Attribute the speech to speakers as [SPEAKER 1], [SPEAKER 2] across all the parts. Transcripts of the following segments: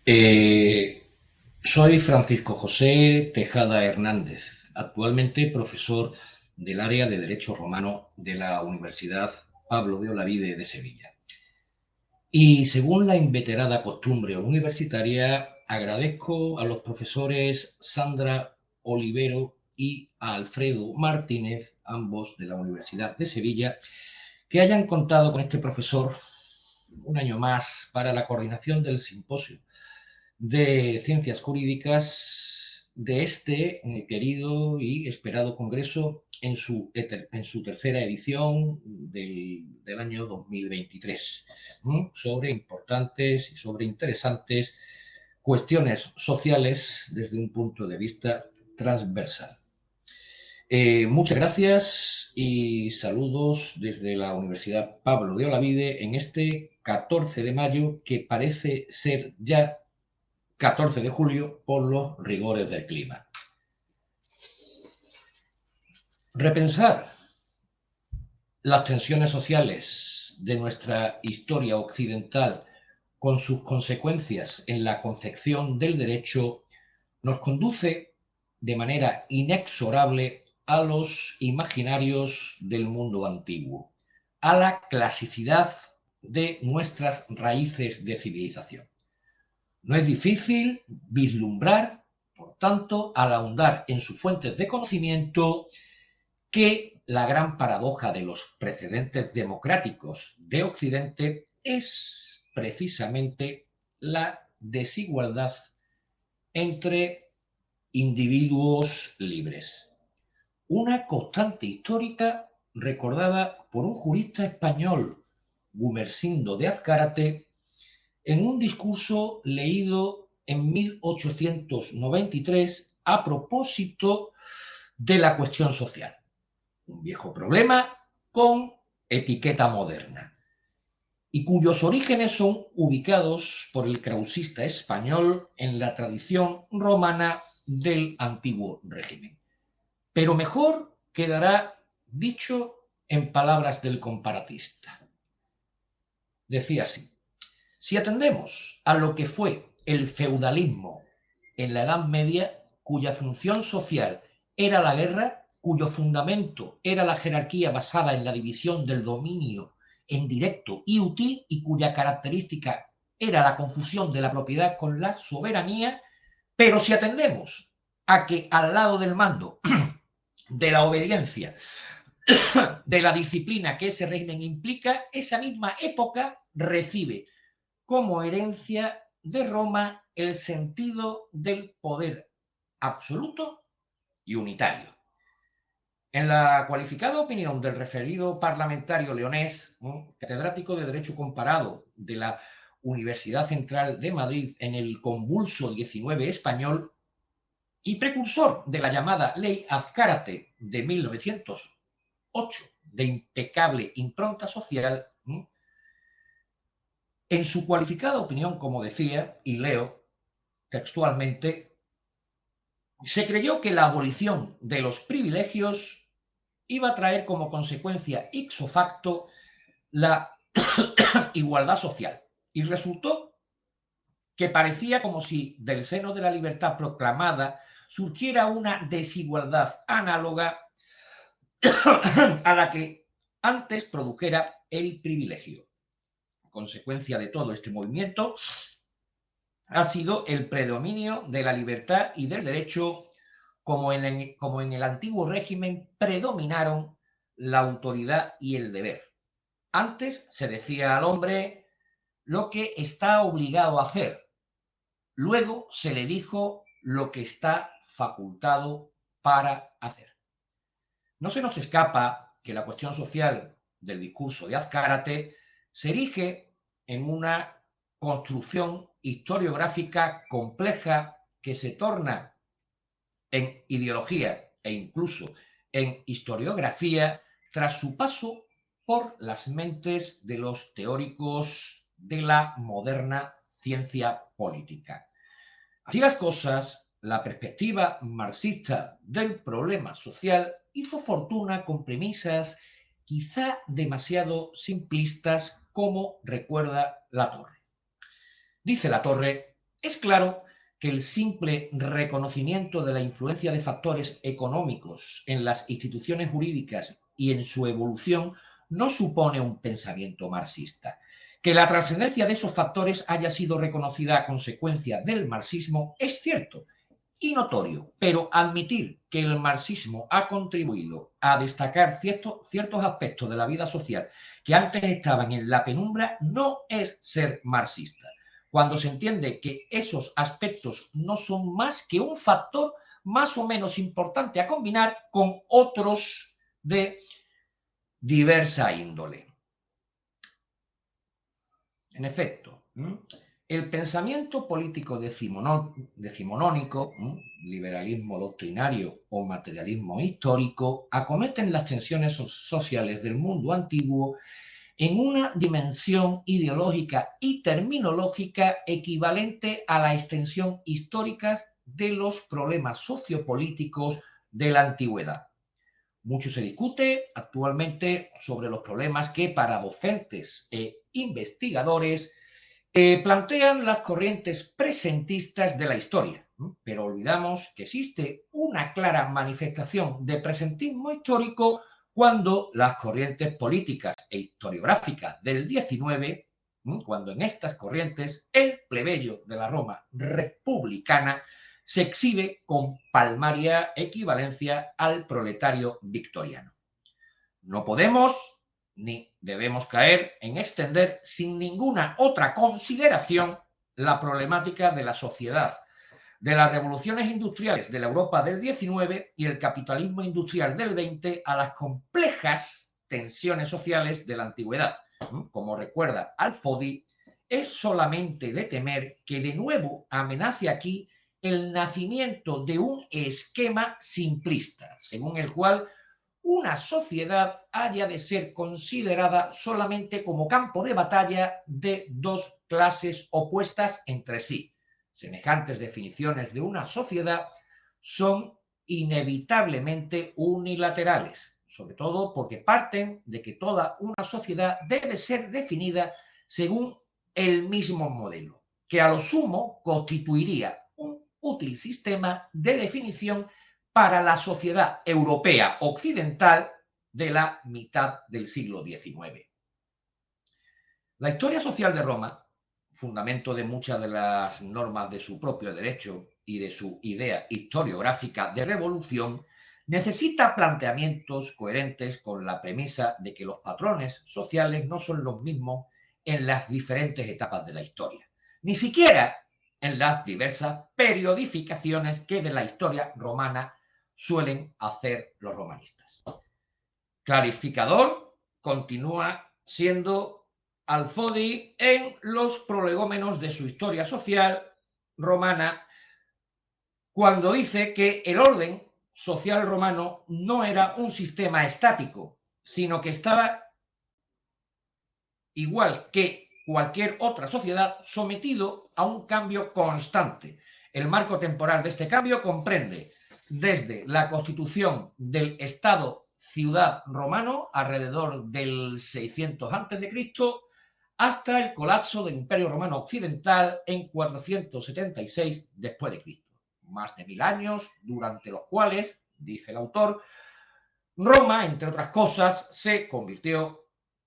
[SPEAKER 1] Eh, Soy Francisco José Tejada Hernández, actualmente profesor del área de Derecho Romano de la Universidad Pablo de Olavide de Sevilla. Y según la inveterada costumbre universitaria, agradezco a los profesores Sandra Olivero y a Alfredo Martínez, ambos de la Universidad de Sevilla, que hayan contado con este profesor un año más para la coordinación del simposio de Ciencias Jurídicas de este querido y esperado congreso en su tercera edición del año 2023, sobre importantes y sobre interesantes cuestiones sociales desde un punto de vista transversal. Muchas gracias y saludos desde la Universidad Pablo de Olavide en este 14 de mayo que parece ser ya 14 de julio por los rigores del clima. Repensar las tensiones sociales de nuestra historia occidental con sus consecuencias en la concepción del derecho nos conduce de manera inexorable a los imaginarios del mundo antiguo, a la clasicidad de nuestras raíces de civilización. No es difícil vislumbrar, por tanto, al ahondar en sus fuentes de conocimiento, que la gran paradoja de los precedentes democráticos de Occidente es precisamente la desigualdad entre individuos libres. Una constante histórica recordada por un jurista español, Gumersindo de Azcárate, en un discurso leído en 1893 a propósito de la cuestión social. Un viejo problema con etiqueta moderna y cuyos orígenes son ubicados por el krausista español en la tradición romana del antiguo régimen. Pero mejor quedará dicho en palabras del comparatista. Decía así: si atendemos a lo que fue el feudalismo en la Edad Media, cuya función social era la guerra, cuyo fundamento era la jerarquía basada en la división del dominio en directo y útil, y cuya característica era la confusión de la propiedad con la soberanía, pero si atendemos a que al lado del mando, de la obediencia, de la disciplina que ese régimen implica, esa misma época recibe como herencia de Roma el sentido del poder absoluto y unitario. En la cualificada opinión del referido parlamentario leonés, catedrático de Derecho Comparado de la Universidad Central de Madrid en el convulso 19 español y precursor de la llamada Ley Azcárate de 1908, de impecable impronta social, en su cualificada opinión, como decía, y leo textualmente, se creyó que la abolición de los privilegios iba a traer como consecuencia ipso facto la igualdad social. Y resultó que parecía como si del seno de la libertad proclamada surgiera una desigualdad análoga a la que antes produjera el privilegio. Consecuencia de todo este movimiento ha sido el predominio de la libertad y del derecho, como en el antiguo régimen predominaron la autoridad y el deber. Antes se decía al hombre lo que está obligado a hacer, luego se le dijo lo que está facultado para hacer. No se nos escapa que la cuestión social del discurso de Azcárate se erige en una construcción historiográfica compleja que se torna en ideología e incluso en historiografía tras su paso por las mentes de los teóricos de la moderna ciencia política. Así las cosas, la perspectiva marxista del problema social hizo fortuna con premisas quizá demasiado simplistas, como recuerda Latorre. Dice Latorre Es claro que el simple reconocimiento de la influencia de factores económicos en las instituciones jurídicas y en su evolución no supone un pensamiento marxista. Que la trascendencia de esos factores haya sido reconocida a consecuencia del marxismo es cierto y notorio, pero admitir que el marxismo ha contribuido a destacar ciertos aspectos de la vida social que antes estaban en la penumbra no es ser marxista. Cuando se entiende que esos aspectos no son más que un factor más o menos importante a combinar con otros de diversa índole. En efecto, el pensamiento político decimonónico, liberalismo doctrinario o materialismo histórico, acometen las tensiones sociales del mundo antiguo en una dimensión ideológica y terminológica equivalente a la extensión histórica de los problemas sociopolíticos de la antigüedad. Mucho se discute actualmente sobre los problemas que para docentes e investigadores plantean las corrientes presentistas de la historia, pero olvidamos que existe una clara manifestación de presentismo histórico cuando las corrientes políticas e historiográficas del XIX, cuando en estas corrientes el plebeyo de la Roma republicana se exhibe con palmaria equivalencia al proletario victoriano. No podemos ni debemos caer en extender sin ninguna otra consideración la problemática de la sociedad, de las revoluciones industriales de la Europa del XIX y el capitalismo industrial del XX a las complejas tensiones sociales de la antigüedad. Como recuerda Alfodi, es solamente de temer que de nuevo amenace aquí el nacimiento de un esquema simplista, según el cual una sociedad haya de ser considerada solamente como campo de batalla de dos clases opuestas entre sí. Semejantes definiciones de una sociedad son inevitablemente unilaterales, sobre todo porque parten de que toda una sociedad debe ser definida según el mismo modelo, que a lo sumo constituiría un útil sistema de definición para la sociedad europea occidental de la mitad del siglo XIX. La historia social de Roma, fundamento de muchas de las normas de su propio derecho y de su idea historiográfica de revolución, necesita planteamientos coherentes con la premisa de que los patrones sociales no son los mismos en las diferentes etapas de la historia, ni siquiera en las diversas periodificaciones que de la historia romana suelen hacer los romanistas. Clarificador continúa siendo Alfodi en los prolegómenos de su historia social romana, cuando dice que el orden social romano no era un sistema estático, sino que estaba, igual que cualquier otra sociedad, sometido a un cambio constante. El marco temporal de este cambio comprende desde la constitución del Estado-ciudad romano alrededor del 600 a.C. hasta el colapso del Imperio Romano Occidental en 476 después de Cristo. Más de 1000 años durante los cuales, dice el autor, Roma, entre otras cosas, se convirtió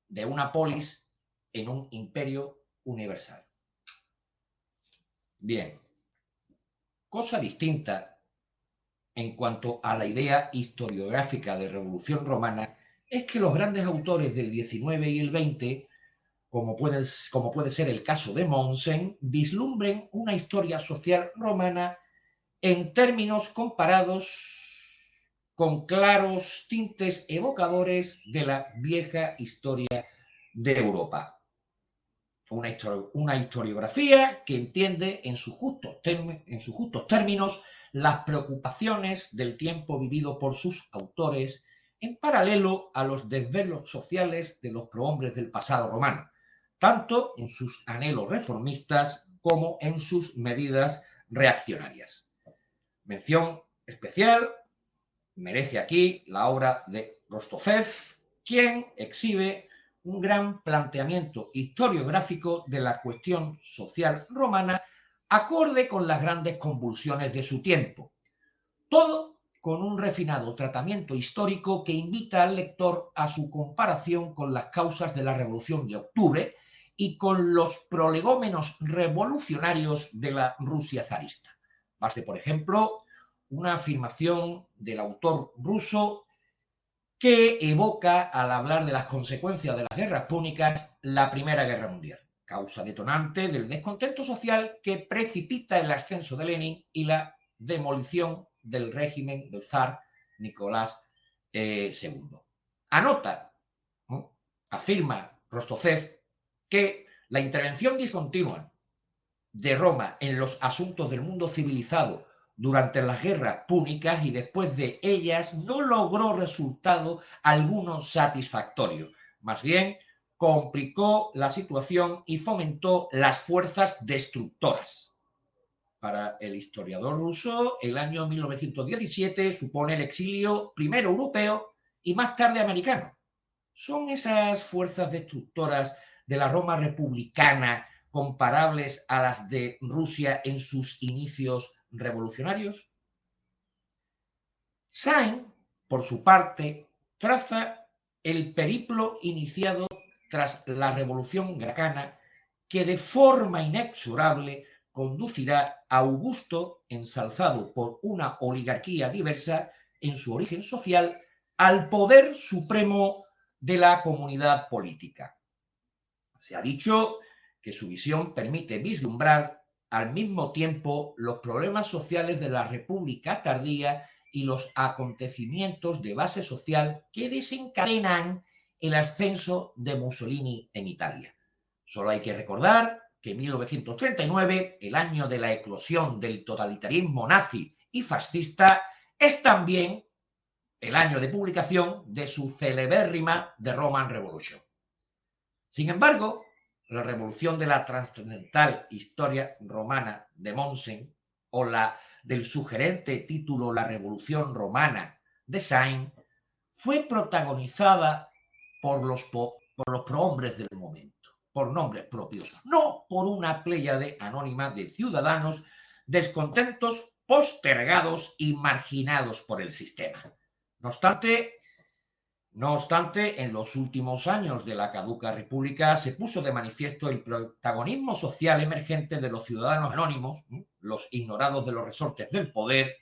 [SPEAKER 1] de una polis en un imperio universal. Bien, cosa distinta en cuanto a la idea historiográfica de Revolución Romana es que los grandes autores del XIX y el XX, como puede ser el caso de Mommsen, vislumbren una historia social romana en términos comparados con claros tintes evocadores de la vieja historia de Europa. Una historiografía que entiende en sus justos términos las preocupaciones del tiempo vivido por sus autores en paralelo a los desvelos sociales de los prohombres del pasado romano, tanto en sus anhelos reformistas como en sus medidas reaccionarias. Mención especial merece aquí la obra de Rostosev, quien exhibe un gran planteamiento historiográfico de la cuestión social romana acorde con las grandes convulsiones de su tiempo. Todo con un refinado tratamiento histórico que invita al lector a su comparación con las causas de la Revolución de Octubre y con los prolegómenos revolucionarios de la Rusia zarista. Baste, por ejemplo, una afirmación del autor ruso que evoca, al hablar de las consecuencias de las guerras púnicas, la Primera Guerra Mundial, causa detonante del descontento social que precipita el ascenso de Lenin y la demolición del régimen del zar Nicolás II. Anota, ¿no?, afirma Rostocev que la intervención discontinua de Roma en los asuntos del mundo civilizado durante las guerras púnicas y después de ellas no logró resultado alguno satisfactorio. Más bien, complicó la situación y fomentó las fuerzas destructoras. Para el historiador ruso, el año 1917 supone el exilio primero europeo y más tarde americano. ¿Son esas fuerzas destructoras de la Roma republicana comparables a las de Rusia en sus inicios revolucionarios? Sainz, por su parte, traza el periplo iniciado tras la Revolución Gracana que de forma inexorable conducirá a Augusto, ensalzado por una oligarquía diversa en su origen social, al poder supremo de la comunidad política. Se ha dicho que su visión permite vislumbrar al mismo tiempo los problemas sociales de la República tardía y los acontecimientos de base social que desencadenan el ascenso de Mussolini en Italia. Solo hay que recordar que 1939, el año de la eclosión del totalitarismo nazi y fascista, es también el año de publicación de su celebérrima The Roman Revolution. Sin embargo, la revolución de la trascendental historia romana de Mommsen o la del sugerente título La Revolución Romana de Sainz fue protagonizada por los prohombres del momento, por nombres propios, no por una pléyade anónima de ciudadanos descontentos, postergados y marginados por el sistema. No obstante, en los últimos años de la caduca república se puso de manifiesto el protagonismo social emergente de los ciudadanos anónimos, los ignorados de los resortes del poder,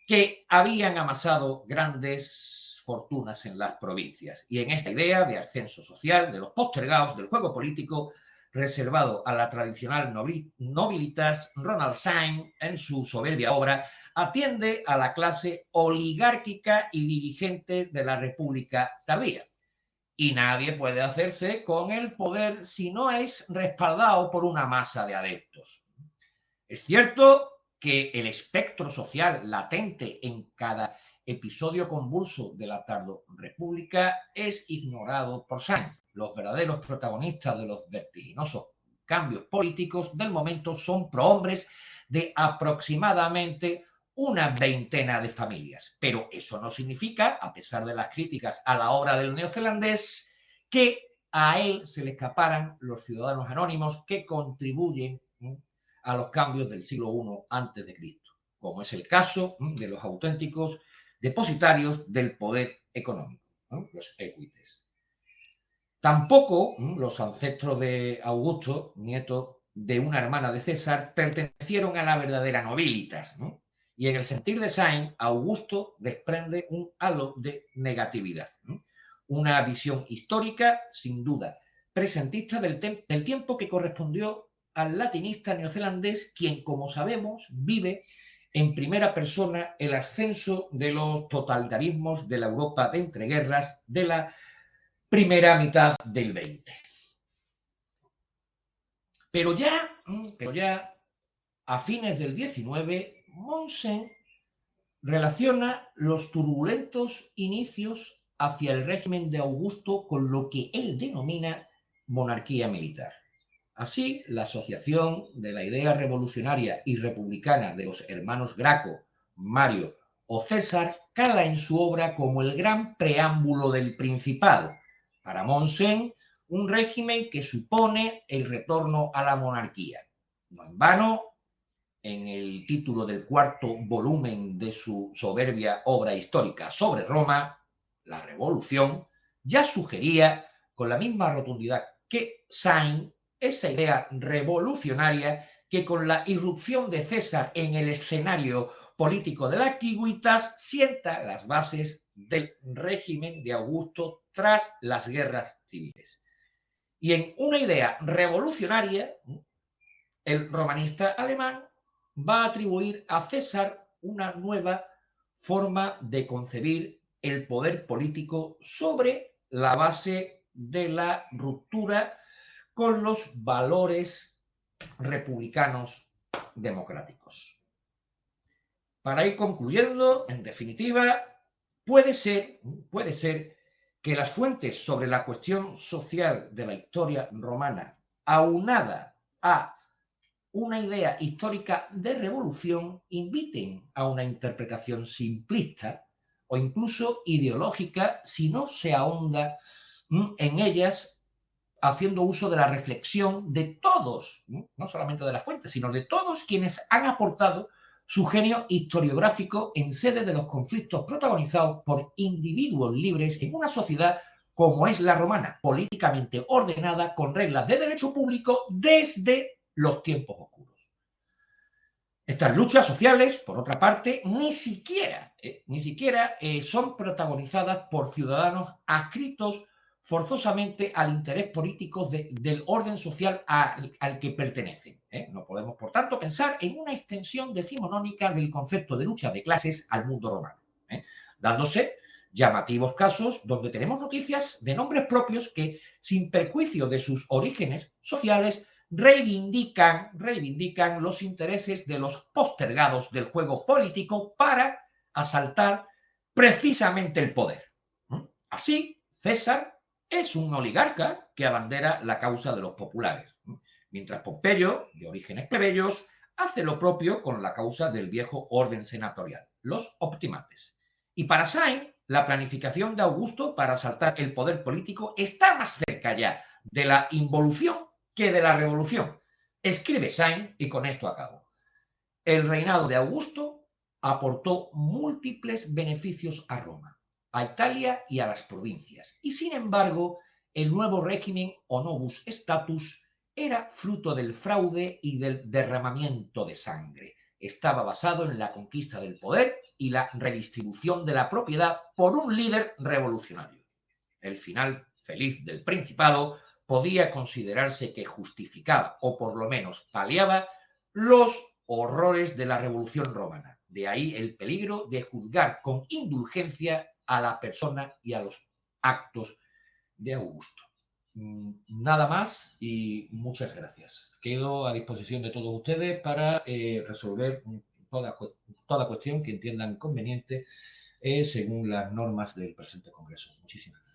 [SPEAKER 1] que habían amasado grandes fortunas en las provincias. Y en esta idea de ascenso social de los postergados del juego político, reservado a la tradicional nobilitas, Ronald Sainz, en su soberbia obra, atiende a la clase oligárquica y dirigente de la República tardía. Y nadie puede hacerse con el poder si no es respaldado por una masa de adeptos. Es cierto que el espectro social latente en cada episodio convulso de la tardorrepública es ignorado por Sainz. Los verdaderos protagonistas de los vertiginosos cambios políticos del momento son prohombres de aproximadamente una veintena de familias. Pero eso no significa, a pesar de las críticas a la obra del neozelandés, que a él se le escaparan los ciudadanos anónimos que contribuyen a los cambios del siglo I a.C., como es el caso de los auténticos depositarios del poder económico, los equites. Tampoco los ancestros de Augusto, nieto de una hermana de César, pertenecieron a la verdadera nobilitas, y en el sentir de Sainz, Augusto desprende un halo de negatividad, una visión histórica, sin duda, presentista del tiempo que correspondió al latinista neozelandés, quien, como sabemos, vive en primera persona el ascenso de los totalitarismos de la Europa de entreguerras de la primera mitad del 20. Pero ya a fines del 19, Mommsen relaciona los turbulentos inicios hacia el régimen de Augusto con lo que él denomina monarquía militar. Así, la asociación de la idea revolucionaria y republicana de los hermanos Graco, Mario o César cala en su obra como el gran preámbulo del Principado. Para Mommsen, un régimen que supone el retorno a la monarquía. No en vano, en el título del cuarto volumen de su soberbia obra histórica sobre Roma, La Revolución, ya sugería con la misma rotundidad que Sainz esa idea revolucionaria que con la irrupción de César en el escenario político de la Antigüitas sienta las bases del régimen de Augusto tras las guerras civiles. Y en una idea revolucionaria, el romanista alemán va a atribuir a César una nueva forma de concebir el poder político sobre la base de la ruptura con los valores republicanos democráticos. Para ir concluyendo, en definitiva, puede ser que las fuentes sobre la cuestión social de la historia romana, aunada a una idea histórica de revolución, inviten a una interpretación simplista o incluso ideológica si no se ahonda en ellas haciendo uso de la reflexión de todos, no solamente de las fuentes, sino de todos quienes han aportado su genio historiográfico en sede de los conflictos protagonizados por individuos libres en una sociedad como es la romana, políticamente ordenada con reglas de derecho público desde los tiempos oscuros. Estas luchas sociales, por otra parte, ni siquiera son protagonizadas por ciudadanos adscritos forzosamente al interés político del orden social al que pertenecen. No podemos, por tanto, pensar en una extensión decimonónica del concepto de lucha de clases al mundo romano, dándose llamativos casos donde tenemos noticias de nombres propios que, sin perjuicio de sus orígenes sociales, reivindican los intereses de los postergados del juego político para asaltar precisamente el poder. Así, César es un oligarca que abandera la causa de los populares, mientras Pompeyo, de orígenes plebeyos, hace lo propio con la causa del viejo orden senatorial, los optimates. Y para Sainz, la planificación de Augusto para asaltar el poder político está más cerca ya de la involución que de la revolución. Escribe Sainz, y con esto acabo. El reinado de Augusto aportó múltiples beneficios a Roma, a Italia y a las provincias. Y sin embargo, el nuevo régimen o novus status era fruto del fraude y del derramamiento de sangre. Estaba basado en la conquista del poder y la redistribución de la propiedad por un líder revolucionario. El final feliz del Principado podía considerarse que justificaba, o por lo menos paliaba, los horrores de la Revolución Romana. De ahí el peligro de juzgar con indulgencia a la persona y a los actos de Augusto. Nada más y muchas gracias. Quedo a disposición de todos ustedes para resolver toda cuestión que entiendan conveniente según las normas del presente Congreso. Muchísimas gracias.